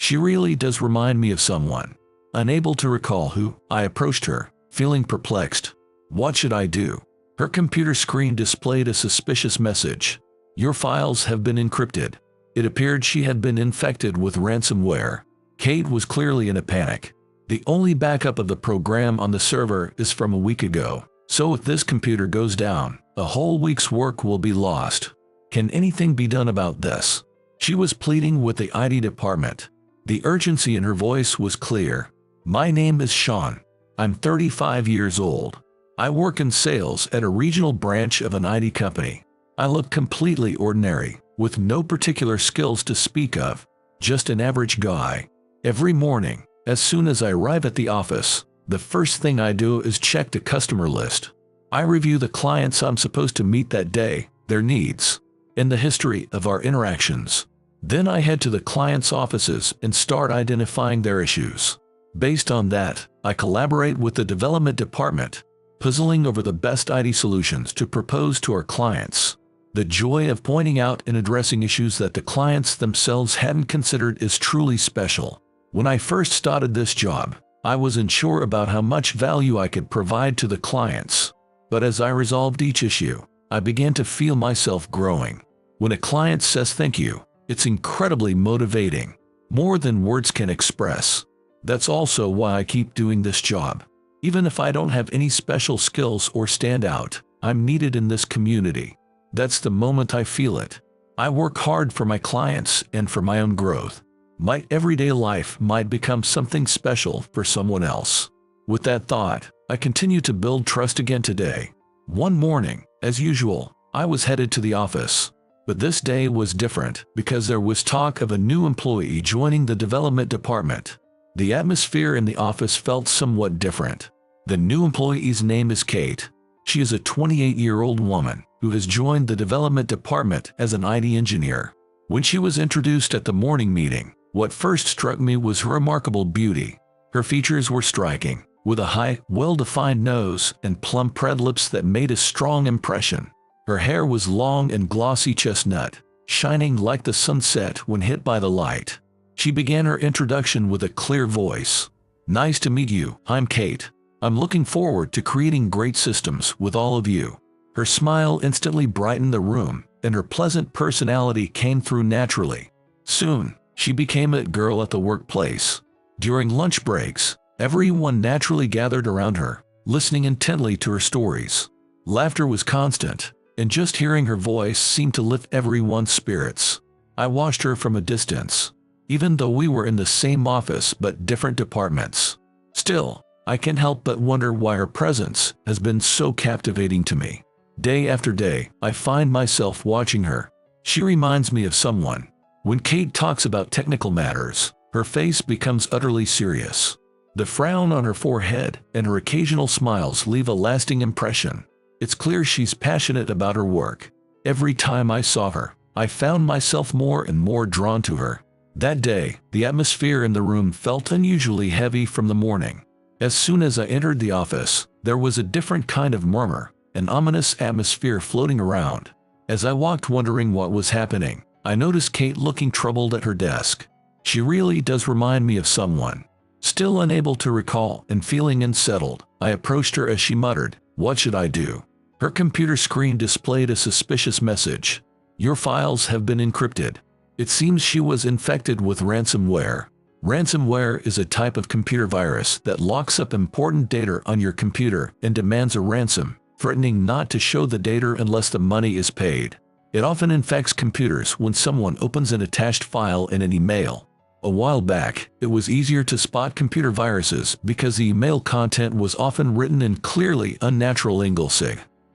She really does remind me of someone. Unable to recall who, I approached her, feeling perplexed. What should I do? Her computer screen displayed a suspicious message. Your files have been encrypted. It appeared she had been infected with ransomware. Kate was clearly in a panic. The only backup of the program on the server is from a week ago, so if this computer goes down, a whole week's work will be lost. Can anything be done about this? She was pleading with the IT department. The urgency in her voice was clear. My name is Sean. I'm 35 years old. I work in sales at a regional branch of an IT company. I look completely ordinary, with no particular skills to speak of, just an average guy. Every morning, as soon as I arrive at the office, the first thing I do is check the customer list. I review the clients I'm supposed to meet that day, their needs, and the history of our interactions. Then I head to the clients' offices and start identifying their issues. Based on that, I collaborate with the development department, puzzling over the best IT solutions to propose to our clients. The joy of pointing out and addressing issues that the clients themselves hadn't considered is truly special. When I first started this job, I was unsure about how much value I could provide to the clients. But as I resolved each issue, I began to feel myself growing. When a client says thank you, it's incredibly motivating, more than words can express. That's also why I keep doing this job. Even if I don't have any special skills or stand out, I'm needed in this community. That's the moment I feel it. I work hard for my clients and for my own growth. My everyday life might become something special for someone else. With that thought, I continue to build trust again today. One morning, as usual, I was headed to the office. But this day was different because there was talk of a new employee joining the development department. The atmosphere in the office felt somewhat different. The new employee's name is Kate. She is a 28-year-old woman who has joined the development department as an IT engineer. When she was introduced at the morning meeting, what first struck me was her remarkable beauty. Her features were striking, with a high, well-defined nose and plump red lips that made a strong impression. Her hair was long and glossy chestnut, shining like the sunset when hit by the light. She began her introduction with a clear voice. Nice to meet you, I'm Kate. I'm looking forward to creating great systems with all of you. Her smile instantly brightened the room, and her pleasant personality came through naturally. Soon, she became a girl at the workplace. During lunch breaks, everyone naturally gathered around her, listening intently to her stories. Laughter was constant, and just hearing her voice seemed to lift everyone's spirits. I watched her from a distance, even though we were in the same office but different departments. Still, I can't help but wonder why her presence has been so captivating to me. Day after day, I find myself watching her. She reminds me of someone. When Kate talks about technical matters, her face becomes utterly serious. The frown on her forehead and her occasional smiles leave a lasting impression. It's clear she's passionate about her work. Every time I saw her, I found myself more and more drawn to her. That day, the atmosphere in the room felt unusually heavy from the morning. As soon as I entered the office, there was a different kind of murmur, an ominous atmosphere floating around. As I walked wondering what was happening, I noticed Kate looking troubled at her desk. She really does remind me of someone. Still unable to recall and feeling unsettled, I approached her as she muttered, "What should I do?" Her computer screen displayed a suspicious message. "Your files have been encrypted." It seems she was infected with ransomware. Ransomware is a type of computer virus that locks up important data on your computer and demands a ransom, threatening not to show the data unless the money is paid. It often infects computers when someone opens an attached file in an email. A while back, it was easier to spot computer viruses because the email content was often written in clearly unnatural English.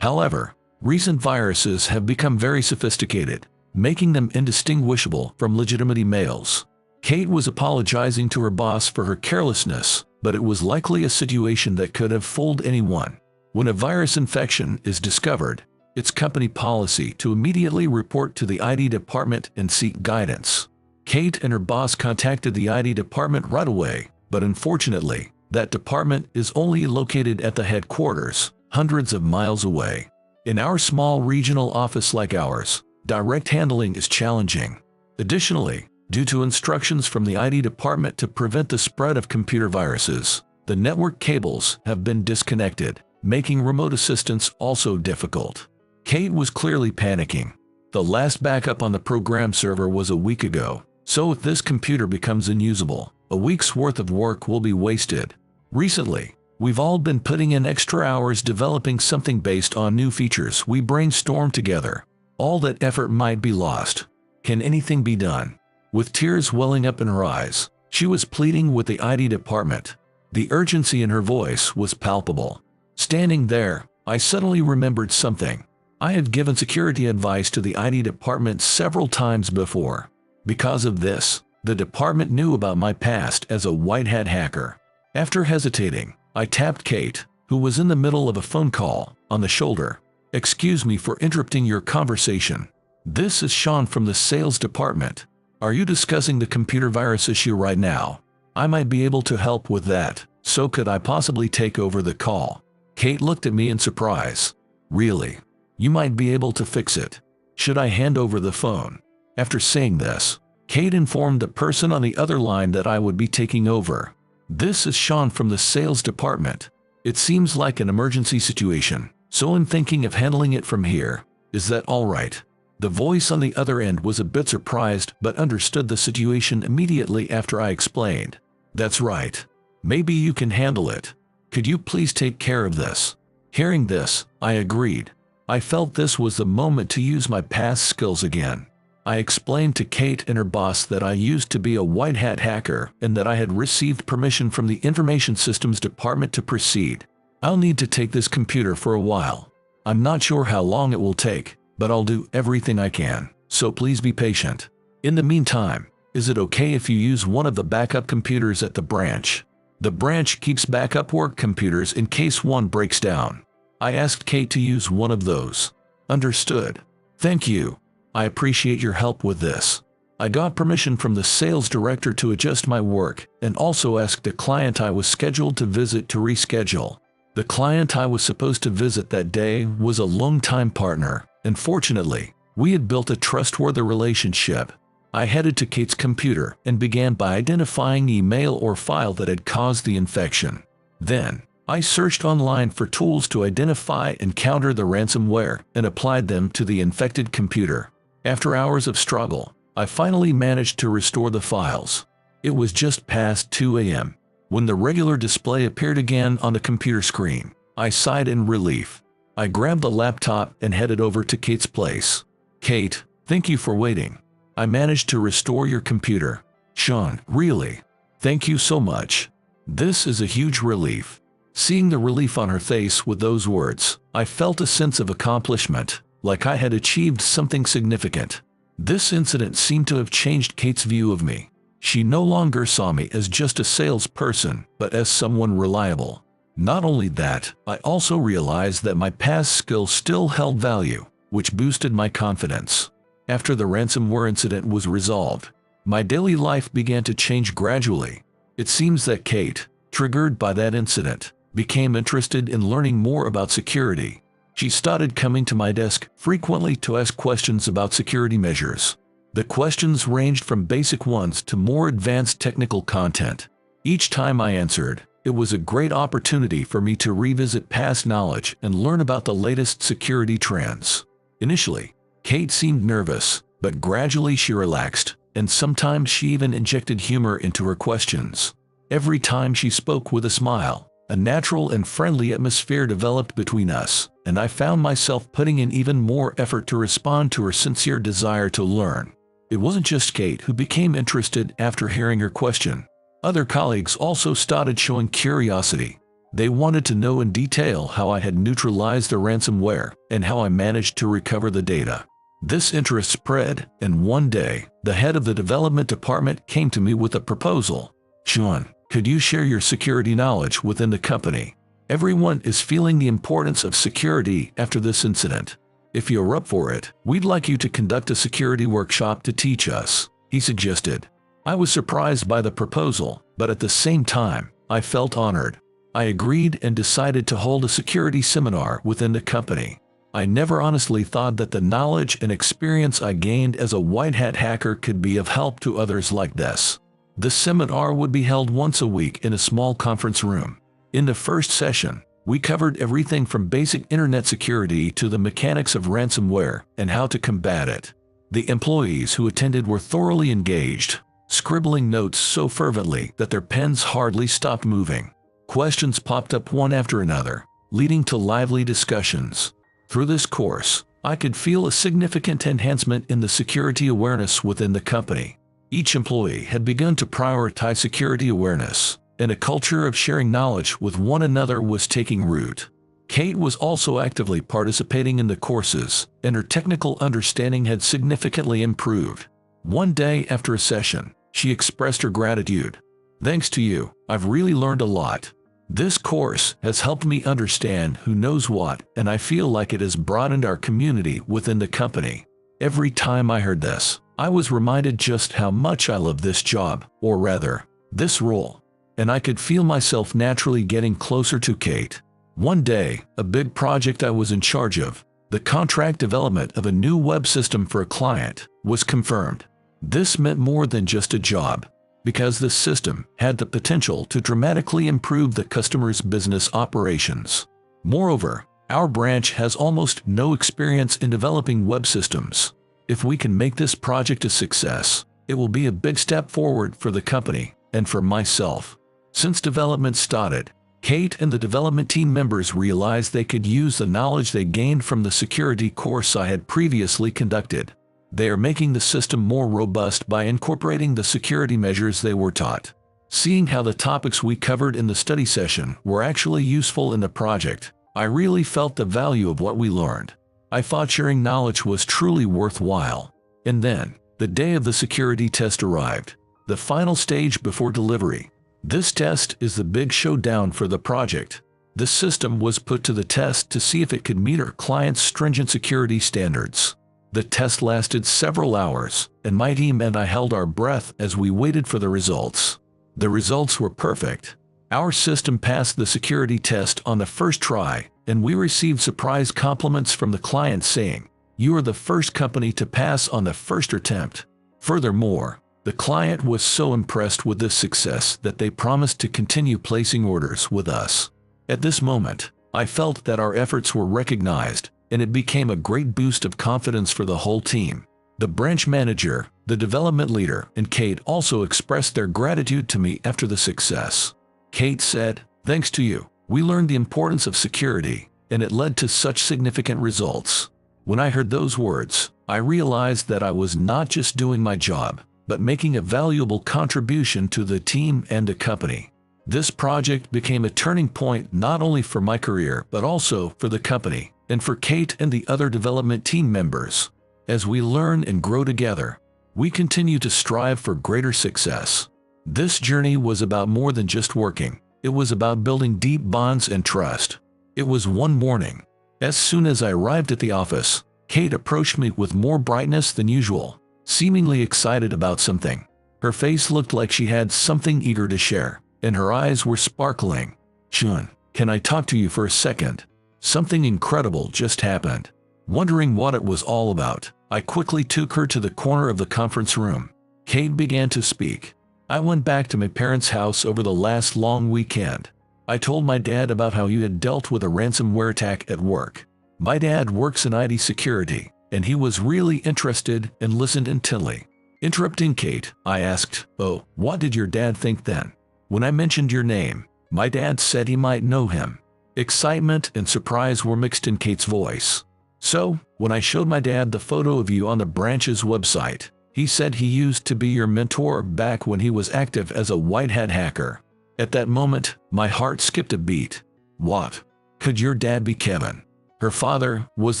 However, recent viruses have become very sophisticated, making them indistinguishable from legitimate emails. Kate was apologizing to her boss for her carelessness, but it was likely a situation that could have fooled anyone. When a virus infection is discovered, it's company policy to immediately report to the IT department and seek guidance. Kate and her boss contacted the IT department right away, but unfortunately, that department is only located at the headquarters, hundreds of miles away. In our small regional office like ours, direct handling is challenging. Additionally, Due to instructions from the IT department to prevent the spread of computer viruses, the network cables have been disconnected, making remote assistance also difficult. Kate was clearly panicking. The last backup on the program server was a week ago, so if this computer becomes unusable, a week's worth of work will be wasted. Recently, we've all been putting in extra hours developing something based on new features we brainstormed together. All that effort might be lost. Can anything be done? With tears welling up in her eyes, she was pleading with the IT department. The urgency in her voice was palpable. Standing there, I suddenly remembered something. I had given security advice to the IT department several times before. Because of this, the department knew about my past as a white hat hacker. After hesitating, I tapped Kate, who was in the middle of a phone call, on the shoulder. "Excuse me for interrupting your conversation. This is Sean from the sales department. Are you discussing the computer virus issue right now? I might be able to help with that, so could I possibly take over the call?" Kate looked at me in surprise. "Really? You might be able to fix it. Should I hand over the phone?" After saying this, Kate informed the person on the other line that I would be taking over. "This is Sean from the sales department. It seems like an emergency situation, so I'm thinking of handling it from here. Is that all right?" The voice on the other end was a bit surprised but understood the situation immediately after I explained. "That's right. Maybe you can handle it. Could you please take care of this?" Hearing this, I agreed. I felt this was the moment to use my past skills again. I explained to Kate and her boss that I used to be a white hat hacker and that I had received permission from the Information Systems Department to proceed. "I'll need to take this computer for a while. I'm not sure how long it will take, but I'll do everything I can, so please be patient. In the meantime, is it okay if you use one of the backup computers at the branch? The branch keeps backup work computers in case one breaks down." I asked Kate to use one of those. "Understood. Thank you. I appreciate your help with this." I got permission from the sales director to adjust my work and also asked the client I was scheduled to visit to reschedule. The client I was supposed to visit that day was a longtime partner, and fortunately, we had built a trustworthy relationship. I headed to Kate's computer and began by identifying the email or file that had caused the infection. Then, I searched online for tools to identify and counter the ransomware and applied them to the infected computer. After hours of struggle, I finally managed to restore the files. It was just past 2 a.m. when the regular display appeared again on the computer screen. I sighed in relief. I grabbed the laptop and headed over to Kate's place. "Kate, thank you for waiting. I managed to restore your computer." "Sean, really? Thank you so much. This is a huge relief." Seeing the relief on her face with those words, I felt a sense of accomplishment, like I had achieved something significant. This incident seemed to have changed Kate's view of me. She no longer saw me as just a salesperson, but as someone reliable. Not only that, I also realized that my past skills still held value, which boosted my confidence. After the ransomware incident was resolved, my daily life began to change gradually. It seems that Kate, triggered by that incident, became interested in learning more about security. She started coming to my desk frequently to ask questions about security measures. The questions ranged from basic ones to more advanced technical content. Each time I answered, it was a great opportunity for me to revisit past knowledge and learn about the latest security trends. Initially, Kate seemed nervous, but gradually she relaxed, and sometimes she even injected humor into her questions. Every time she spoke with a smile, a natural and friendly atmosphere developed between us, and I found myself putting in even more effort to respond to her sincere desire to learn. It wasn't just Kate who became interested after hearing her question. Other colleagues also started showing curiosity. They wanted to know in detail how I had neutralized the ransomware and how I managed to recover the data. This interest spread, and one day, the head of the development department came to me with a proposal. "Sean, could you share your security knowledge within the company? Everyone is feeling the importance of security after this incident. If you're up for it, we'd like you to conduct a security workshop to teach us," he suggested. I was surprised by the proposal, but at the same time, I felt honored. I agreed and decided to hold a security seminar within the company. I never honestly thought that the knowledge and experience I gained as a white hat hacker could be of help to others like this. The seminar would be held once a week in a small conference room. In the first session, we covered everything from basic internet security to the mechanics of ransomware and how to combat it. The employees who attended were thoroughly engaged, scribbling notes so fervently that their pens hardly stopped moving. Questions popped up one after another, leading to lively discussions. Through this course, I could feel a significant enhancement in the security awareness within the company. Each employee had begun to prioritize security awareness, and a culture of sharing knowledge with one another was taking root. Kate was also actively participating in the courses, and her technical understanding had significantly improved. One day after a session, she expressed her gratitude. "Thanks to you, I've really learned a lot. This course has helped me understand who knows what, and I feel like it has broadened our community within the company." Every time I heard this, I was reminded just how much I love this job, or rather, this role. And I could feel myself naturally getting closer to Kate. One day, a big project I was in charge of, the contract development of a new web system for a client, was confirmed. This meant more than just a job, because this system had the potential to dramatically improve the customer's business operations. Moreover, our branch has almost no experience in developing web systems. If we can make this project a success, it will be a big step forward for the company and for myself. Since development started, Kate and the development team members realized they could use the knowledge they gained from the security course I had previously conducted. They are making the system more robust by incorporating the security measures they were taught. Seeing how the topics we covered in the study session were actually useful in the project, I really felt the value of what we learned. I thought sharing knowledge was truly worthwhile. And then, the day of the security test arrived, the final stage before delivery. This test is the big showdown for the project. The system was put to the test to see if it could meet our client's stringent security standards. The test lasted several hours, and my team and I held our breath as we waited for the results. The results were perfect. Our system passed the security test on the first try, and we received surprise compliments from the client saying, "You are the first company to pass on the first attempt." Furthermore, the client was so impressed with this success that they promised to continue placing orders with us. At this moment, I felt that our efforts were recognized, and it became a great boost of confidence for the whole team. The branch manager, the development leader, and Kate also expressed their gratitude to me after the success. Kate said, "Thanks to you, we learned the importance of security, and it led to such significant results." When I heard those words, I realized that I was not just doing my job, but making a valuable contribution to the team and the company. This project became a turning point not only for my career but also for the company, and for Kate and the other development team members. As we learn and grow together, we continue to strive for greater success. This journey was about more than just working. It was about building deep bonds and trust. It was one morning. As soon as I arrived at the office, Kate approached me with more brightness than usual, seemingly excited about something. Her face looked like she had something eager to share, and her eyes were sparkling. "Sean, can I talk to you for a second? Something incredible just happened." Wondering what it was all about, I quickly took her to the corner of the conference room. Kate began to speak. "I went back to my parents' house over the last long weekend. I told my dad about how you had dealt with a ransomware attack at work. My dad works in IT security, and he was really interested and listened intently." Interrupting Kate, I asked, "Oh, what did your dad think then?" "When I mentioned your name, my dad said he might know him." Excitement and surprise were mixed in Kate's voice. "So, when I showed my dad the photo of you on the branch's website, he said he used to be your mentor back when he was active as a white hat hacker." At that moment, my heart skipped a beat. What? Could your dad be Kevin? Her father was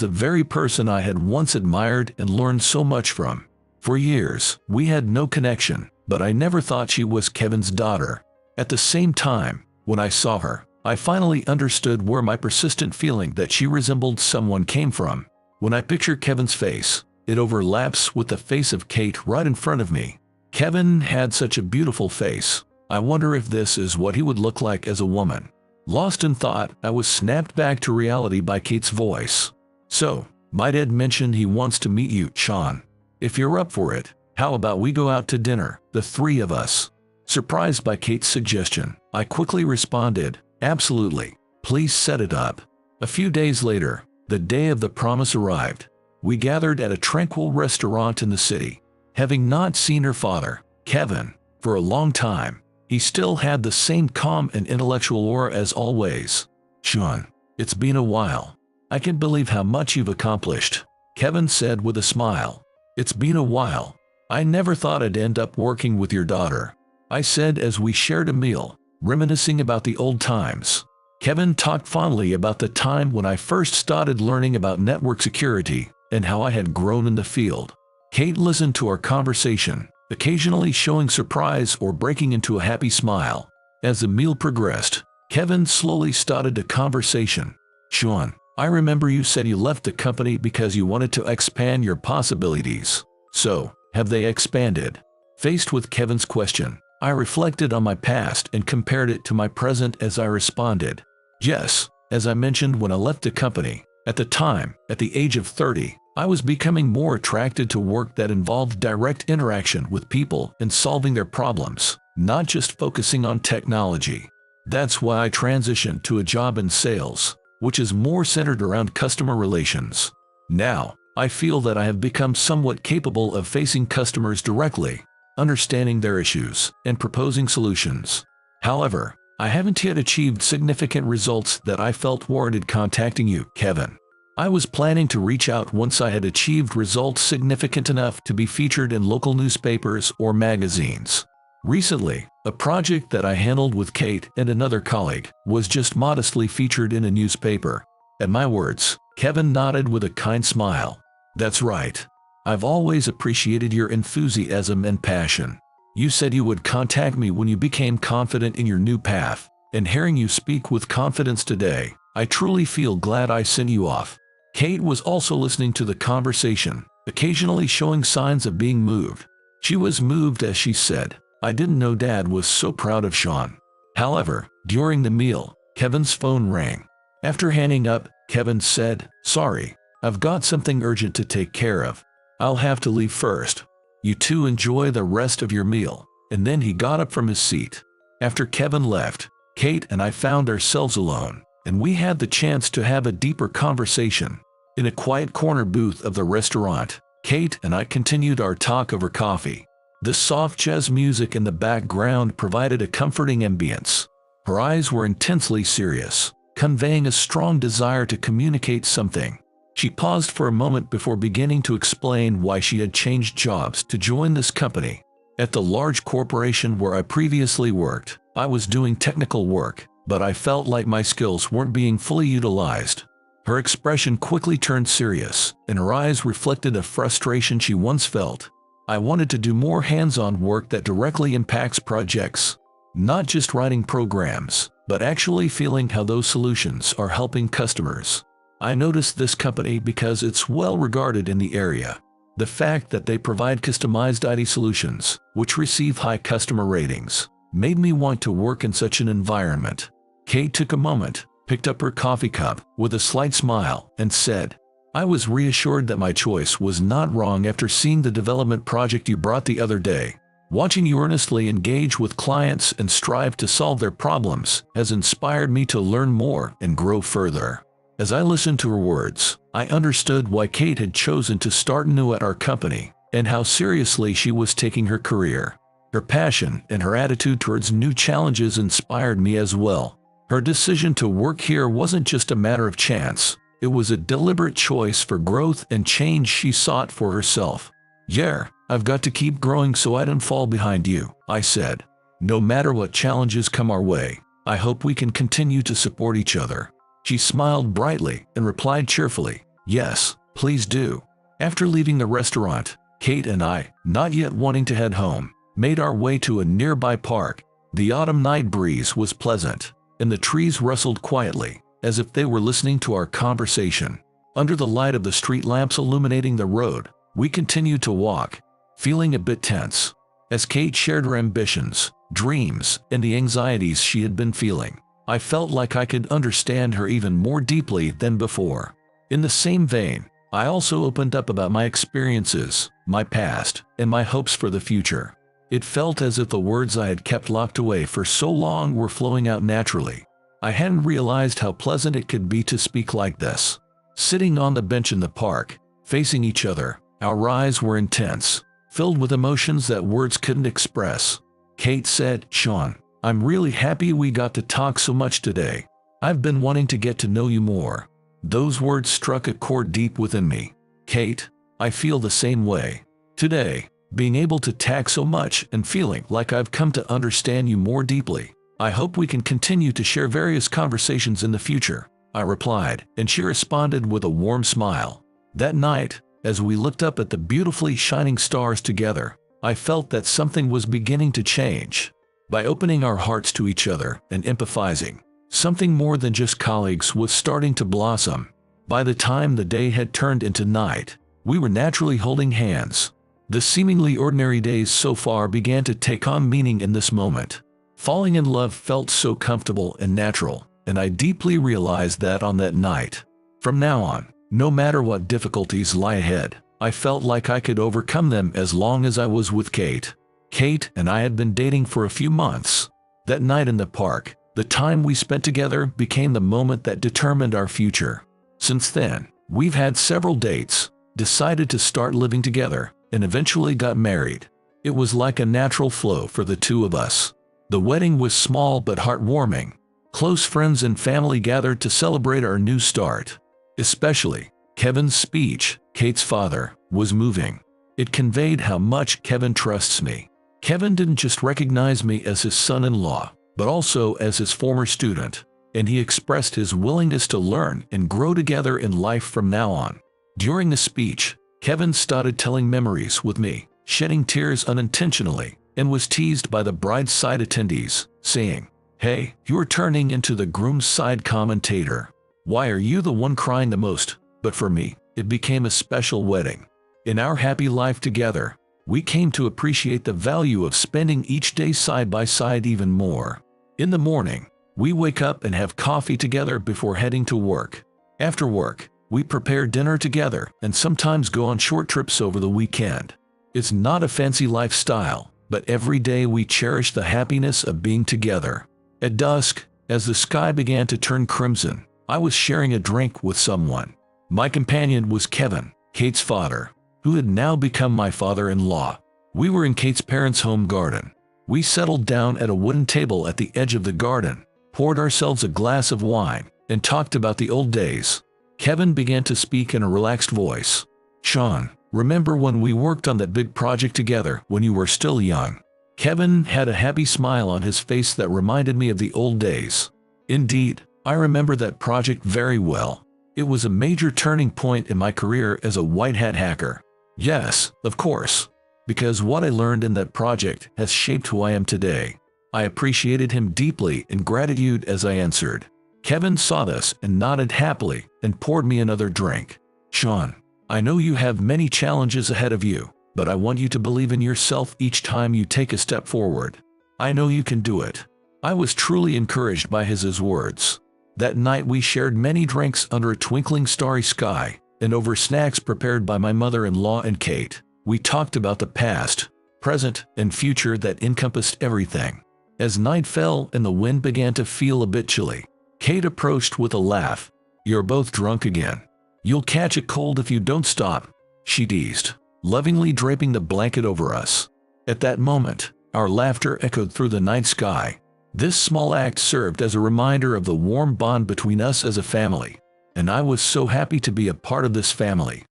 the very person I had once admired and learned so much from. For years, we had no connection, but I never thought she was Kevin's daughter. At the same time, when I saw her, I finally understood where my persistent feeling that she resembled someone came from. When I picture Kevin's face, it overlaps with the face of Kate right in front of me. Kevin had such a beautiful face. I wonder if this is what he would look like as a woman. Lost in thought, I was snapped back to reality by Kate's voice. So, my dad mentioned he wants to meet you, Sean. If you're up for it, how about we go out to dinner, the three of us? Surprised by Kate's suggestion, I quickly responded, absolutely. Please set it up. A few days later, the day of the promise arrived. We gathered at a tranquil restaurant in the city. Having not seen her father, Kevin, for a long time, he still had the same calm and intellectual aura as always. Sean, it's been a while. I can't believe how much you've accomplished, Kevin said with a smile. It's been a while. I never thought I'd end up working with your daughter, I said as we shared a meal, reminiscing about the old times. Kevin talked fondly about the time when I first started learning about network security and how I had grown in the field. Kate listened to our conversation, occasionally showing surprise or breaking into a happy smile. As the meal progressed, Kevin slowly started the conversation. Sean, I remember you said you left the company because you wanted to expand your possibilities. So, have they expanded? Faced with Kevin's question, I reflected on my past and compared it to my present as I responded. Yes, as I mentioned when I left the company, at the time, at the age of 30, I was becoming more attracted to work that involved direct interaction with people and solving their problems, not just focusing on technology. That's why I transitioned to a job in sales, which is more centered around customer relations. Now, I feel that I have become somewhat capable of facing customers directly, understanding their issues, and proposing solutions. However, I haven't yet achieved significant results that I felt warranted contacting you, Kevin. I was planning to reach out once I had achieved results significant enough to be featured in local newspapers or magazines. Recently, a project that I handled with Kate and another colleague was just modestly featured in a newspaper. At my words, Kevin nodded with a kind smile. That's right. I've always appreciated your enthusiasm and passion. You said you would contact me when you became confident in your new path, and hearing you speak with confidence today, I truly feel glad I sent you off. Kate was also listening to the conversation, occasionally showing signs of being moved. She was moved as she said, I didn't know Dad was so proud of Sean. However, during the meal, Kevin's phone rang. After hanging up, Kevin said, sorry, I've got something urgent to take care of. I'll have to leave first. You two enjoy the rest of your meal. And then he got up from his seat. After Kevin left, Kate and I found ourselves alone, and we had the chance to have a deeper conversation. In a quiet corner booth of the restaurant, Kate and I continued our talk over coffee. The soft jazz music in the background provided a comforting ambience. Her eyes were intensely serious, conveying a strong desire to communicate something. She paused for a moment before beginning to explain why she had changed jobs to join this company. At the large corporation where I previously worked, I was doing technical work, but I felt like my skills weren't being fully utilized. Her expression quickly turned serious, and her eyes reflected a frustration she once felt. I wanted to do more hands-on work that directly impacts projects, not just writing programs, but actually feeling how those solutions are helping customers. I noticed this company because it's well regarded in the area. The fact that they provide customized IT solutions, which receive high customer ratings, made me want to work in such an environment. Kate took a moment, picked up her coffee cup with a slight smile, and said, I was reassured that my choice was not wrong after seeing the development project you brought the other day. Watching you earnestly engage with clients and strive to solve their problems has inspired me to learn more and grow further. As I listened to her words, I understood why Kate had chosen to start new at our company and how seriously she was taking her career. Her passion and her attitude towards new challenges inspired me as well. Her decision to work here wasn't just a matter of chance. It was a deliberate choice for growth and change she sought for herself. Yeah, I've got to keep growing so I don't fall behind you, I said. No matter what challenges come our way, I hope we can continue to support each other. She smiled brightly and replied cheerfully, yes, please do. After leaving the restaurant, Kate and I, not yet wanting to head home, made our way to a nearby park. The autumn night breeze was pleasant, and the trees rustled quietly, as if they were listening to our conversation. Under the light of the street lamps illuminating the road, we continued to walk, feeling a bit tense, as Kate shared her ambitions, dreams, and the anxieties she had been feeling. I felt like I could understand her even more deeply than before. In the same vein, I also opened up about my experiences, my past, and my hopes for the future. It felt as if the words I had kept locked away for so long were flowing out naturally. I hadn't realized how pleasant it could be to speak like this. Sitting on the bench in the park, facing each other, our eyes were intense, filled with emotions that words couldn't express. Kate said, "Sean, I'm really happy we got to talk so much today. I've been wanting to get to know you more." Those words struck a chord deep within me. Kate, I feel the same way. Today, being able to talk so much and feeling like I've come to understand you more deeply. I hope we can continue to share various conversations in the future, I replied, and she responded with a warm smile. That night, as we looked up at the beautifully shining stars together, I felt that something was beginning to change. By opening our hearts to each other and empathizing, something more than just colleagues was starting to blossom. By the time the day had turned into night, we were naturally holding hands. The seemingly ordinary days so far began to take on meaning in this moment. Falling in love felt so comfortable and natural, and I deeply realized that on that night. From now on, no matter what difficulties lie ahead, I felt like I could overcome them as long as I was with Kate. Kate and I had been dating for a few months. That night in the park, the time we spent together became the moment that determined our future. Since then, we've had several dates, decided to start living together, and eventually got married. It was like a natural flow for the two of us. The wedding was small but heartwarming. Close friends and family gathered to celebrate our new start. Especially, Kevin's speech, Kate's father, was moving. It conveyed how much Kevin trusts me. Kevin didn't just recognize me as his son-in-law, but also as his former student, and he expressed his willingness to learn and grow together in life from now on. During the speech, Kevin started telling memories with me, shedding tears unintentionally, and was teased by the bride's side attendees, saying, "Hey, you're turning into the groom's side commentator. Why are you the one crying the most?" But for me, it became a special wedding. In our happy life together, we came to appreciate the value of spending each day side by side even more. In the morning, we wake up and have coffee together before heading to work. After work, we prepare dinner together and sometimes go on short trips over the weekend. It's not a fancy lifestyle, but every day we cherish the happiness of being together. At dusk, as the sky began to turn crimson, I was sharing a drink with someone. My companion was Kevin, Kate's father, who had now become my father-in-law. We were in Kate's parents' home garden. We settled down at a wooden table at the edge of the garden, poured ourselves a glass of wine, and talked about the old days. Kevin began to speak in a relaxed voice. "Sean, remember when we worked on that big project together when you were still young?" Kevin had a happy smile on his face that reminded me of the old days. Indeed, I remember that project very well. It was a major turning point in my career as a white hat hacker. Yes, of course, because what I learned in that project has shaped who I am today. I appreciated him deeply in gratitude as I answered. Kevin saw this and nodded happily and poured me another drink. "Sean, I know you have many challenges ahead of you, but I want you to believe in yourself each time you take a step forward. I know you can do it." I was truly encouraged by his words. That night we shared many drinks under a twinkling starry sky, and over snacks prepared by my mother-in-law and Kate. We talked about the past, present, and future that encompassed everything. As night fell and the wind began to feel a bit chilly, Kate approached with a laugh. "You're both drunk again. You'll catch a cold if you don't stop," she teased, lovingly draping the blanket over us. At that moment, our laughter echoed through the night sky. This small act served as a reminder of the warm bond between us as a family, and I was so happy to be a part of this family.